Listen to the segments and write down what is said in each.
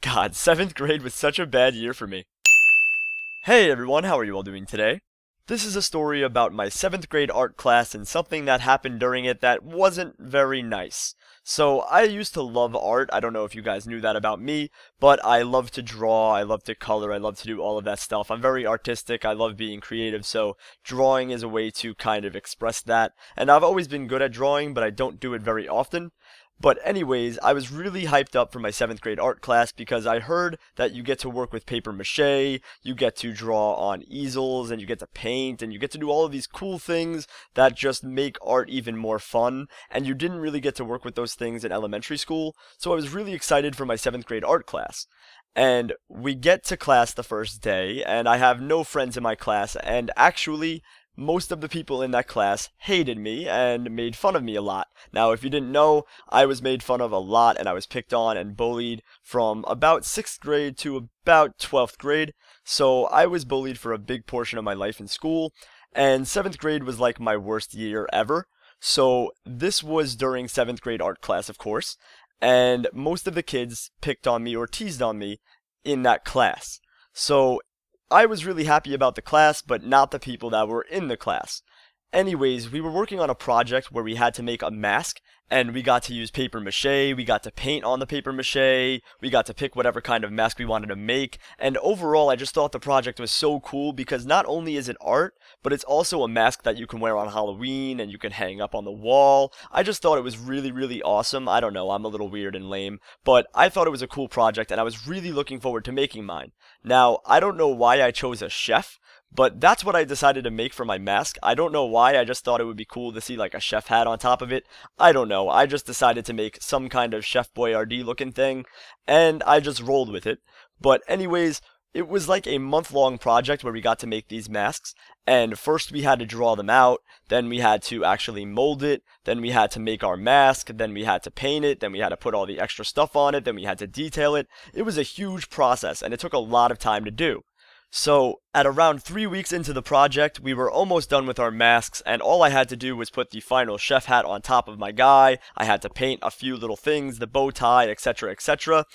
God, 7th grade was such a bad year for me. Hey everyone, how are you all doing today? This is a story about my 7th grade art class and something that happened during it that wasn't very nice. So, I used to love art. I don't know if you guys knew that about me, but I love to draw, I love to color, I love to do all of that stuff. I'm very artistic, I love being creative, so drawing is a way to kind of express that. And I've always been good at drawing, but I don't do it very often. But anyways, I was really hyped up for my 7th grade art class because I heard that you get to work with paper mache, you get to draw on easels, and you get to paint, and you get to do all of these cool things that just make art even more fun, and you didn't really get to work with those things in elementary school, so I was really excited for my 7th grade art class. And we get to class the first day, and I have no friends in my class, and actually, most of the people in that class hated me and made fun of me a lot. Now, if you didn't know, I was made fun of a lot and I was picked on and bullied from about 6th grade to about 12th grade. So I was bullied for a big portion of my life in school, and 7th grade was like my worst year ever. So this was during 7th grade art class, of course, and most of the kids picked on me or teased on me in that class. So I was really happy about the class, but not the people that were in the class. Anyways, we were working on a project where we had to make a mask, and we got to use paper mache, we got to paint on the paper mache, we got to pick whatever kind of mask we wanted to make, and overall I just thought the project was so cool because not only is it art, but it's also a mask that you can wear on Halloween and you can hang up on the wall. I just thought it was really awesome. I don't know, I'm a little weird and lame, but I thought it was a cool project and I was really looking forward to making mine. Now, I don't know why I chose a chef, but that's what I decided to make for my mask. I don't know why, I just thought it would be cool to see like a chef hat on top of it. I don't know, I just decided to make some kind of Chef Boyardee looking thing, and I just rolled with it. But anyways, it was like a month-long project where we got to make these masks, and first we had to draw them out, then we had to actually mold it, then we had to make our mask, then we had to paint it, then we had to put all the extra stuff on it, then we had to detail it. It was a huge process, and it took a lot of time to do. So, at around 3 weeks into the project, we were almost done with our masks, and all I had to do was put the final chef hat on top of my guy. I had to paint a few little things, the bow tie, etc., etc.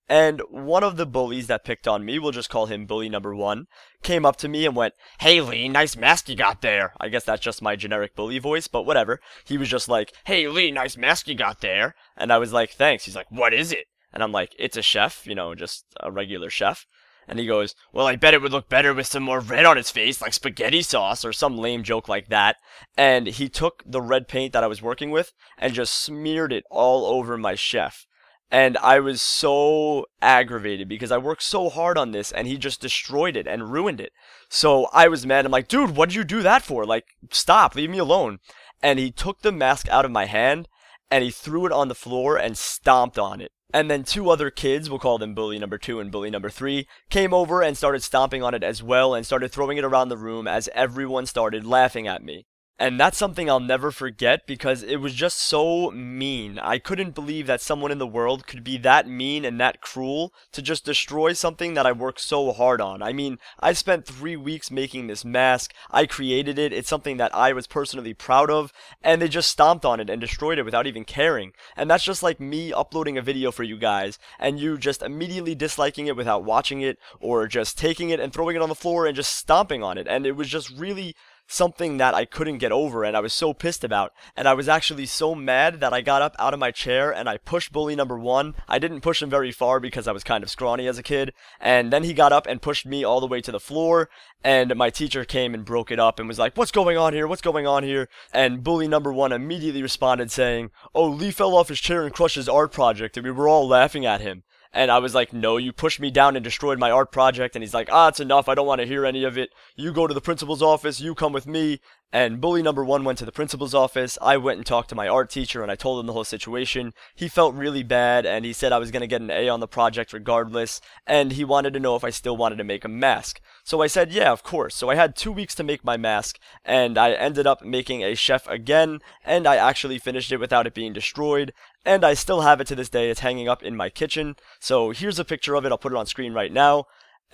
And one of the bullies that picked on me, we'll just call him bully number 1, came up to me and went, "Hey Lee, nice mask you got there." I guess that's just my generic bully voice, but whatever. He was just like, "Hey Lee, nice mask you got there." And I was like, "Thanks." He's like, "What is it?" And I'm like, "It's a chef, you know, just a regular chef." And he goes, "Well, I bet it would look better with some more red on its face, like spaghetti sauce," or some lame joke like that. And he took the red paint that I was working with and just smeared it all over my chef. And I was so aggravated because I worked so hard on this and he just destroyed it and ruined it. So I was mad. I'm like, "Dude, what did you do that for? Like, stop, leave me alone." And he took the mask out of my hand and he threw it on the floor and stomped on it. And then 2 other kids, we'll call them bully number 2 and bully number 3, came over and started stomping on it as well and started throwing it around the room as everyone started laughing at me. And that's something I'll never forget because it was just so mean. I couldn't believe that someone in the world could be that mean and that cruel to just destroy something that I worked so hard on. I mean, I spent 3 weeks making this mask, I created it, it's something that I was personally proud of, and they just stomped on it and destroyed it without even caring. And that's just like me uploading a video for you guys, and you just immediately disliking it without watching it, or just taking it and throwing it on the floor and just stomping on it. And it was just really something that I couldn't get over and I was so pissed about, and I was actually so mad that I got up out of my chair and I pushed bully number 1. I didn't push him very far because I was kind of scrawny as a kid, and then he got up and pushed me all the way to the floor, and my teacher came and broke it up and was like, "What's going on here? What's going on here?" And bully number 1 immediately responded saying, "Oh, Lee fell off his chair and crushed his art project and we were all laughing at him." And I was like, "No, you pushed me down and destroyed my art project." And he's like, "Ah, it's enough, I don't want to hear any of it. You go to the principal's office, you come with me." And bully number 1 went to the principal's office. I went and talked to my art teacher and I told him the whole situation. He felt really bad and he said I was going to get an A on the project regardless, and he wanted to know if I still wanted to make a mask. So I said, yeah, of course. So I had 2 weeks to make my mask, and I ended up making a chef again, and I actually finished it without it being destroyed, and I still have it to this day. It's hanging up in my kitchen. So here's a picture of it. I'll put it on screen right now.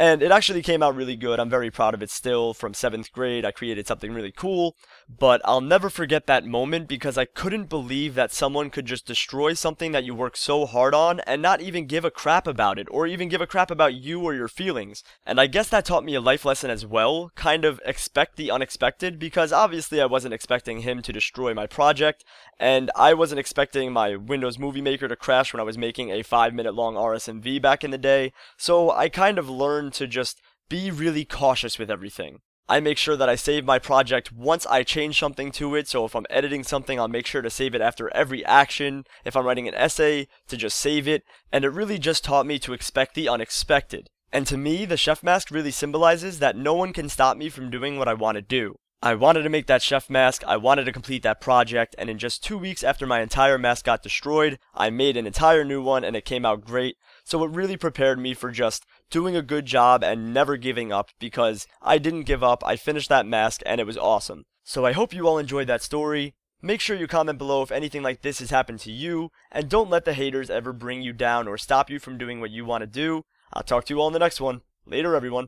And it actually came out really good. I'm very proud of it still. From 7th grade, I created something really cool. But I'll never forget that moment because I couldn't believe that someone could just destroy something that you worked so hard on and not even give a crap about it, or even give a crap about you or your feelings. And I guess that taught me a life lesson as well, kind of expect the unexpected, because obviously I wasn't expecting him to destroy my project, and I wasn't expecting my Windows Movie Maker to crash when I was making a 5-minute long RSMV back in the day, so I kind of learned to just be really cautious with everything. I make sure that I save my project once I change something to it, so if I'm editing something, I'll make sure to save it after every action. If I'm writing an essay, to just save it, and it really just taught me to expect the unexpected. And to me, the chef mask really symbolizes that no one can stop me from doing what I want to do. I wanted to make that chef mask, I wanted to complete that project, and in just 2 weeks after my entire mask got destroyed, I made an entire new one and it came out great. So it really prepared me for just doing a good job and never giving up, because I didn't give up, I finished that mask and it was awesome. So I hope you all enjoyed that story. Make sure you comment below if anything like this has happened to you, and don't let the haters ever bring you down or stop you from doing what you want to do. I'll talk to you all in the next one. Later, everyone.